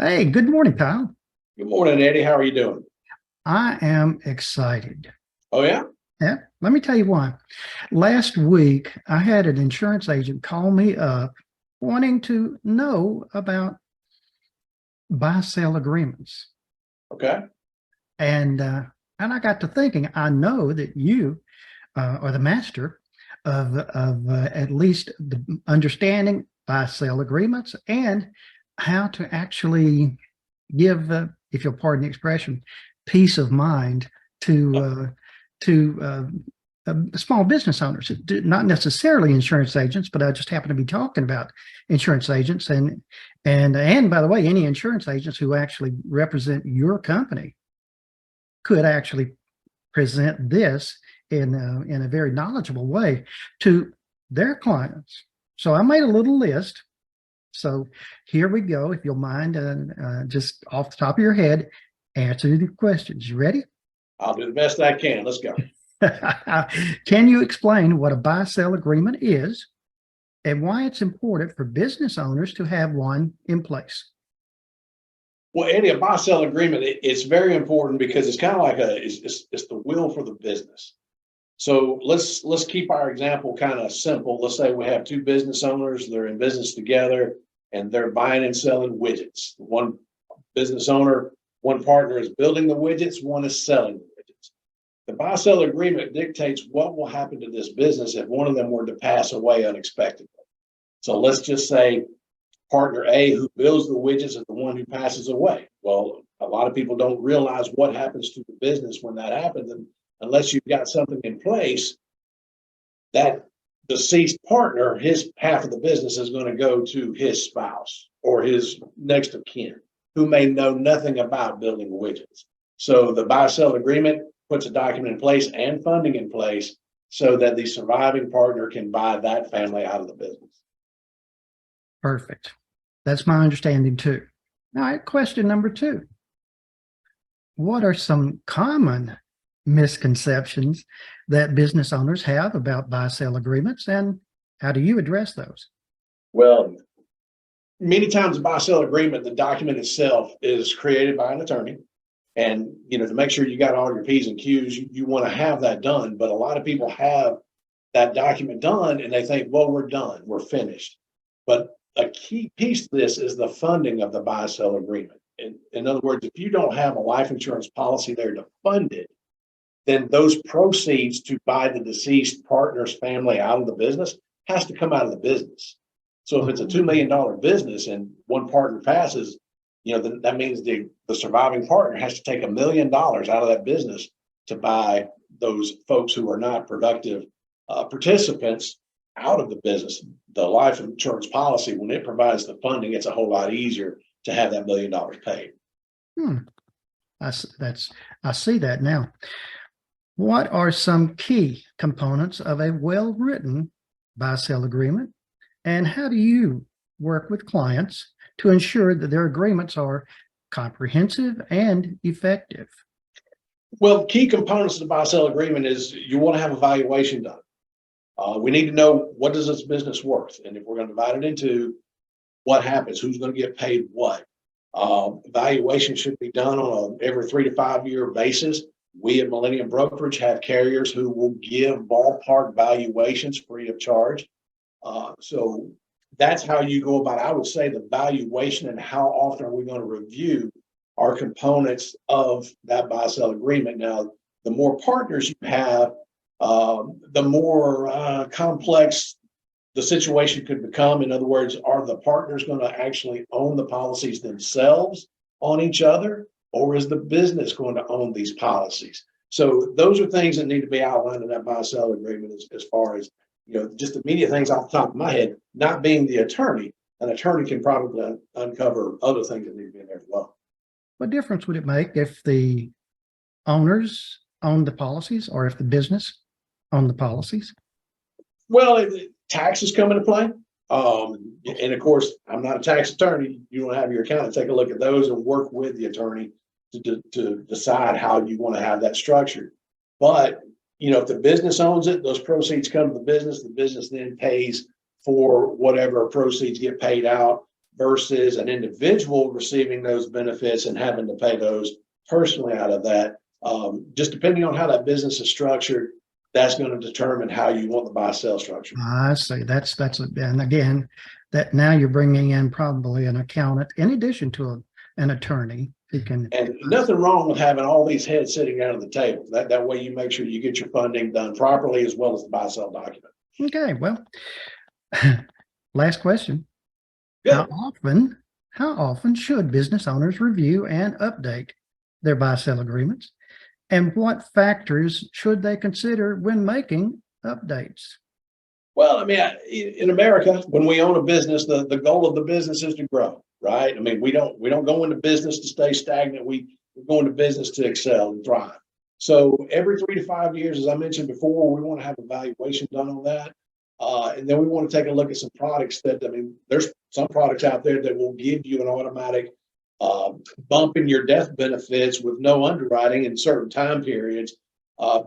Hey, good morning, Kyle. Good morning, Eddie. How are you doing? I am excited. Oh, yeah? Yeah, let me tell you why. Last week, I had an insurance agent call me up wanting to know about buy-sell agreements. Okay. And uh, and I got to thinking, I know that you are the master of at least the understanding buy-sell agreements and how to actually give, if you'll pardon the expression, peace of mind to small business owners, not necessarily insurance agents, but I just happen to be talking about insurance agents and by the way, any insurance agents who actually represent your company could actually present this in a very knowledgeable way to their clients. So I made a little list. So here we go. If you'll mind, just off the top of your head, answer the questions. You ready? I'll do the best I can. Let's go. Can you explain what a buy-sell agreement is and why it's important for business owners to have one in place? Well, Eddie, a buy-sell agreement, it's very important because it's kind of like it's the will for the business. So let's keep our example kind of simple. Let's say we have two business owners, they're in business together, and they're buying and selling widgets. One business owner, one partner is building the widgets, one is selling the widgets. The buy-sell agreement dictates what will happen to this business if one of them were to pass away unexpectedly. So let's just say partner A who builds the widgets is the one who passes away. Well, a lot of people don't realize what happens to the business when that happens. And unless you've got something in place, that deceased partner, his half of the business is going to go to his spouse or his next of kin who may know nothing about building widgets. So the buy-sell agreement puts a document in place and funding in place so that the surviving partner can buy that family out of the business. Perfect. That's my understanding too. All right, question number two. What are some common misconceptions that business owners have about buy-sell agreements, and how do you address those? Well, many times a buy-sell agreement, the document itself is created by an attorney. And to make sure you got all your P's and Q's, you want to have that done. But a lot of people have that document done and they think, well, we're done, we're finished. But a key piece of this is the funding of the buy-sell agreement. In other words, if you don't have a life insurance policy there to fund it, then those proceeds to buy the deceased partner's family out of the business has to come out of the business. So if it's a $2 million business and one partner passes, then that means the surviving partner has to take $1 million out of that business to buy those folks who are not productive participants out of the business. The life insurance policy, when it provides the funding, it's a whole lot easier to have that $1 million paid. I see that now. What are some key components of a well-written buy-sell agreement, and how do you work with clients to ensure that their agreements are comprehensive and effective? Well, key components of the buy-sell agreement is you want to have a valuation done. We need to know, what does this business worth? And if we're going to divide it into what happens, who's going to get paid what. Valuation should be done on every 3 to 5 year basis. We at Millennium Brokerage have carriers who will give ballpark valuations free of charge. So that's how you go about it. I would say the valuation and how often are we going to review are components of that buy-sell agreement. Now, the more partners you have, the more complex the situation could become. In other words, are the partners going to actually own the policies themselves on each other, or is the business going to own these policies? So those are things that need to be outlined in that buy-sell agreement as far as, just immediate things off the top of my head. Not being the attorney, an attorney can probably uncover other things that need to be in there as well. What difference would it make if the owners own the policies or if the business own the policies? Well, taxes come into play. And of course, I'm not a tax attorney. You don't have your accountant take a look at those and work with the attorney to decide how you want to have that structured. But, if the business owns it, those proceeds come to the business then pays for whatever proceeds get paid out. versus an individual receiving those benefits and having to pay those personally out of that. Just depending on how that business is structured, that's going to determine how you want the buy-sell structure. I see. And again, that now you're bringing in probably an accountant in addition to an attorney who can. And nothing wrong with having all these heads sitting down at the table. That way you make sure you get your funding done properly as well as the buy-sell document. Okay, well, last question. Good. How often should business owners review and update their buy-sell agreements? And what factors should they consider when making updates? Well, I mean, in America, when we own a business, the goal of the business is to grow, right? I mean, we don't go into business to stay stagnant. We go into business to excel and thrive. So every 3 to 5 years, as I mentioned before, we want to have evaluation done on that. And then we want to take a look at some products that, I mean, there's some products out there that will give you an automatic bump in your death benefits with no underwriting in certain time periods,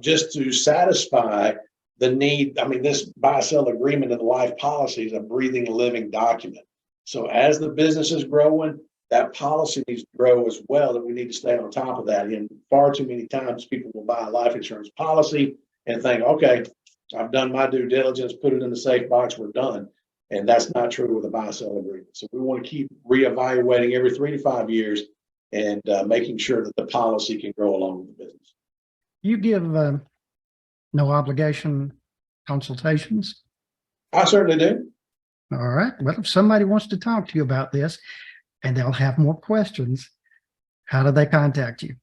just to satisfy the need. I mean, this buy-sell agreement and the life policy is a breathing, living document. So as the business is growing, that policy needs to grow as well, and we need to stay on top of that. And far too many times people will buy a life insurance policy and think, okay, I've done my due diligence, put it in the safe box, we're done. And that's not true with a buy-sell agreement. So we want to keep reevaluating every 3 to 5 years and making sure that the policy can grow along with the business. You give no obligation consultations? I certainly do. All right. Well, if somebody wants to talk to you about this and they'll have more questions, how do they contact you?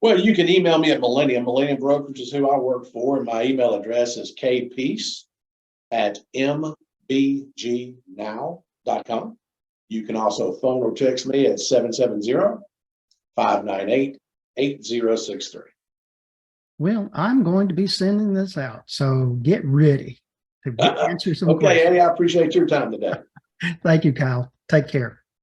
Well, you can email me at Millennium. Millennium Brokerage is who I work for, and my email address is kpeace@mbgnow.com. You can also phone or text me at 770-598-8063. Well, I'm going to be sending this out, so get ready to answer some Okay, questions. Eddie, I appreciate your time today. Thank you, Kyle. Take care.